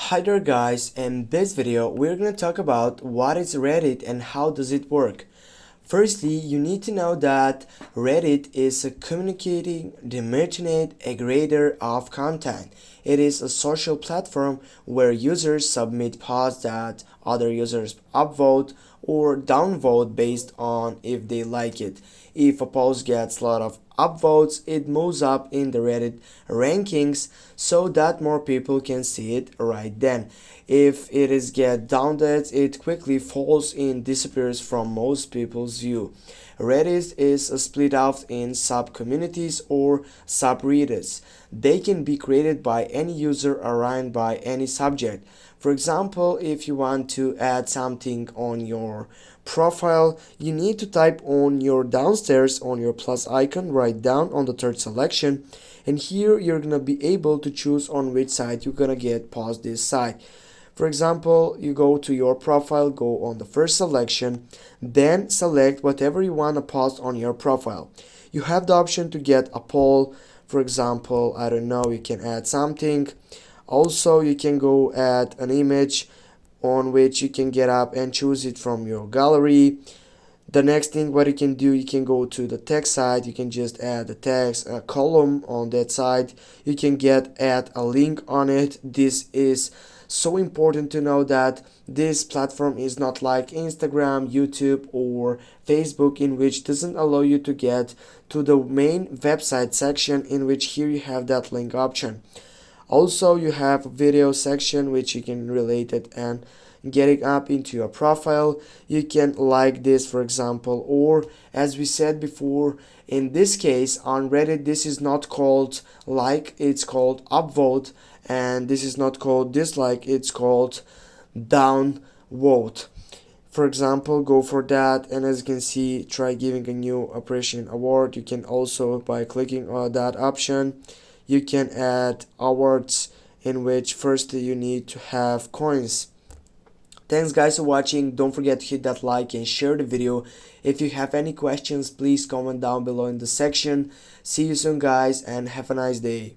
Hi there guys, in this video we're going to talk about what is Reddit and how does it work. Firstly, you need to know that Reddit is a communicating determinate aggregator of content. It is a social platform where users submit posts that other users upvote or downvote based on if they like it. If a post gets a lot of upvotes, it moves up in the Reddit rankings so that more people can see it right then. If it is get downvoted, it quickly falls and disappears from most people's view. Reddit is split out in sub-communities or subreddits. They can be created by any user around by any subject. For example, if you want to add something on your profile, you need to type on your downstairs on your plus icon right down on the third selection, and here you're gonna be able to choose on which side you're gonna get past this side. For example, you go to your profile, go on the first selection, then select whatever you want to post on your profile. You have the option to get a poll. For example, I don't know, you can add something. Also, you can go add an image on which you can get up and choose it from your gallery. The next thing what you can do, you can go to the text side, you can just add the text, a column on that side. You can add a link on it. This is so important to know that this platform is not like Instagram, YouTube or Facebook, in which doesn't allow you to get to the main website section, in which here you have that link option. Also, you have a video section which you can relate it and get it up into your profile. You can like this, for example, or as we said before, in this case on Reddit, this is not called like, it's called upvote, and this is not called dislike, it's called downvote. For example, go for that, and as you can see, try giving a new appreciation award. You can also, by clicking on that option, you can add awards, in which firstly you need to have coins. Thanks guys for watching. Don't forget to hit that like and share the video. If you have any questions, please comment down below in the section. See you soon guys, and have a nice day.